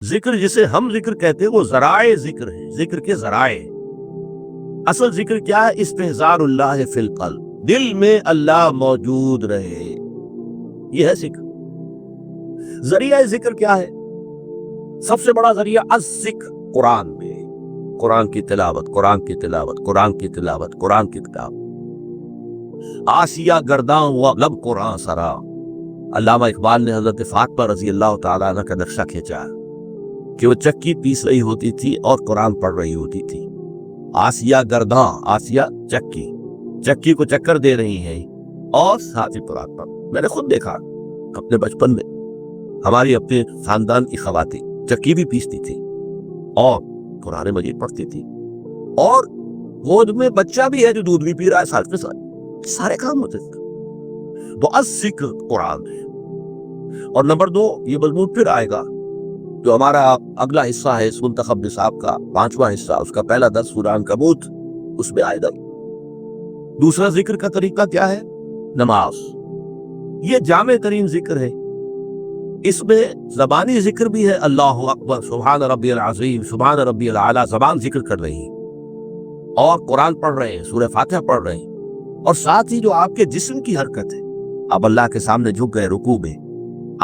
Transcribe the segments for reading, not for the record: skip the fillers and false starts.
ذکر جسے ہم ذکر کہتے ہیں وہ ذرائع ذکر ہے، ذکر کے ذرائع۔ اصل ذکر کیا ہے؟ استحضار اللہ فی القلب، دل میں اللہ موجود رہے، یہ ہے ذکر۔ ذریعہ ذکر کیا ہے؟ سب سے بڑا ذریعہ الذکر، قرآن میں، قرآن کی تلاوت، قرآن کی تلاوت، قرآن کی تلاوت، قرآن کی تلاوت۔ آسیہ گرداں و لب قرآن سرا، علامہ اقبال نے حضرت فاطمہ رضی اللہ تعالیٰ عنہ کا نقشہ کھینچا کہ وہ چکی پیس رہی ہوتی تھی اور قرآن پڑھ رہی ہوتی تھی۔ آسیہ گرداں، آسیہ چکی، چکی کو چکر دے رہی ہیں اور ساتھ ہی قرآن پڑھ۔ میں نے خود دیکھا اپنے بچپن میں، ہماری اپنے خاندان کی خواتین چکی بھی پیستی تھی اور قرآن مجید پڑھتی تھی، اور گود میں بچہ بھی ہے جو دودھ بھی پی رہا ہے ساتھ میں، سارے کام ہوتے تھے۔ تو الذکر قرآن ہے۔ اور نمبر 2، یہ مضمون پھر آئے گا جو ہمارا اگلا حصہ ہے اس منتخب نصاب کا 5واں حصہ، اس کا پہلا درس سورہ عنکبوت، اس میں آئے گا۔ دوسرا ذکر کا طریقہ کیا ہے؟ نماز۔ یہ جامع ترین ذکر ہے، اس میں زبانی ذکر بھی ہے، اللہ اکبر، سبحان ربی العظیم، سبحان ربی الاعلیٰ، زبان ذکر کر رہی ہیں اور قرآن پڑھ رہے ہیں، سورہ فاتحہ پڑھ رہے ہیں، اور ساتھ ہی جو آپ کے جسم کی حرکت ہے، آپ اللہ کے سامنے جھک گئے رکوع میں،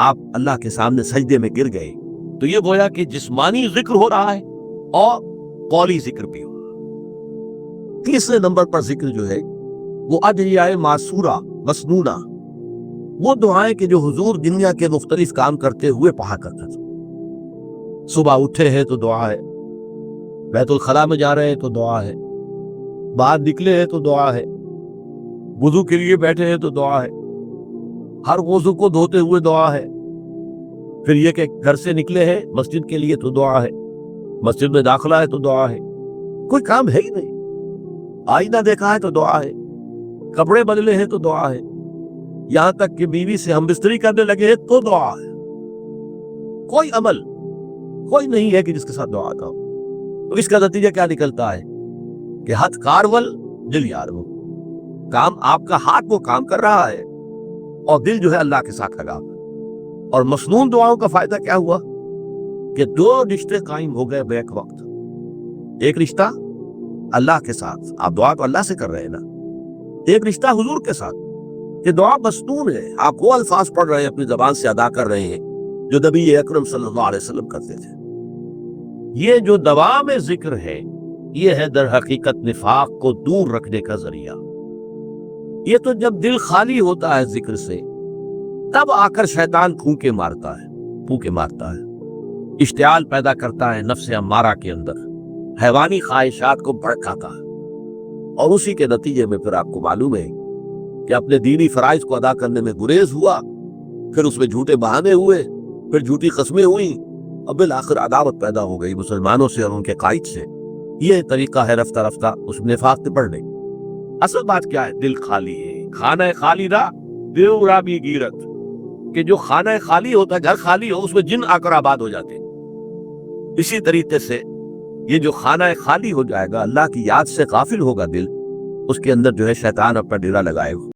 آپ اللہ کے سامنے سجدے میں گر گئے، تو یہ گویا کہ جسمانی ذکر ہو رہا ہے اور قولی ذکر بھی ہو رہا ہے۔ تیسرے نمبر پر ذکر جو ہے وہ ادعیہ معصورہ مسنونہ، وہ دعائیں کہ جو حضور دنیا کے مختلف کام کرتے ہوئے پڑھا کرتا تھا۔ صبح اٹھے ہیں تو دعا ہے، بیت الخلاء میں جا رہے ہیں تو دعا ہے، باہر نکلے ہیں تو دعا ہے، وضو کے لیے بیٹھے ہیں تو دعا ہے، ہر وضو کو دھوتے ہوئے دعا ہے، پھر یہ کہ گھر سے نکلے ہیں مسجد کے لیے تو دعا ہے، مسجد میں داخلہ ہے تو دعا ہے، کوئی کام ہے ہی نہیں، آئینہ دیکھا ہے تو دعا ہے، کپڑے بدلے ہیں تو دعا ہے، یہاں تک کہ بیوی سے ہم بستری کرنے لگے ہیں تو دعا ہے۔ کوئی عمل کوئی نہیں ہے کہ جس کے ساتھ دعا کا ہو۔ تو اس کا نتیجہ کیا نکلتا ہے کہ ہاتھ کارول دل یار ہو، کام آپ کا ہاتھ وہ کام کر رہا ہے اور دل جو ہے اللہ کے ساتھ لگا۔ اور مسنون دعاؤں کا فائدہ کیا ہوا کہ 2 رشتے قائم ہو گئے بیک وقت۔ ایک رشتہ اللہ کے ساتھ، آپ دعا تو اللہ سے کر رہے ہیں نا، ایک رشتہ حضور کے ساتھ کہ دعا مسنون ہے، آپ وہ الفاظ پڑھ رہے ہیں، اپنی زبان سے ادا کر رہے ہیں جو نبی اکرم صلی اللہ علیہ وسلم کرتے تھے۔ یہ جو دوام ذکر ہے یہ ہے در حقیقت نفاق کو دور رکھنے کا ذریعہ۔ یہ تو جب دل خالی ہوتا ہے ذکر سے تب آ کر شیطان پھونکے مارتا ہے، اشتعال پیدا کرتا ہے نفس امارہ کے اندر، حیوانی خواہشات کو بھڑکاتا ہے، اور اسی کے نتیجے میں پھر آپ کو معلوم ہے کہ اپنے دینی فرائض کو ادا کرنے میں گریز ہوا، پھر اس میں جھوٹے بہانے ہوئے، پھر جھوٹی قسمیں ہوئیں، اور بالآخر عداوت پیدا ہو گئی مسلمانوں سے اور ان کے قائد سے۔ یہ طریقہ ہے رفتہ رفتہ اس نفاق سے بڑھنے۔ اصل بات کیا ہے؟ دل خالی ہے، خانہ خالی را دیو را بھی گیرت، کہ جو خانہ خالی ہوتا ہے، گھر خالی ہو، اس میں جن آ کر آباد ہو جاتے ہیں۔ اسی طریقے سے یہ جو خانہ خالی ہو جائے گا، اللہ کی یاد سے غافل ہوگا دل، اس کے اندر جو ہے شیطان اپنا ڈیرا لگائے گا۔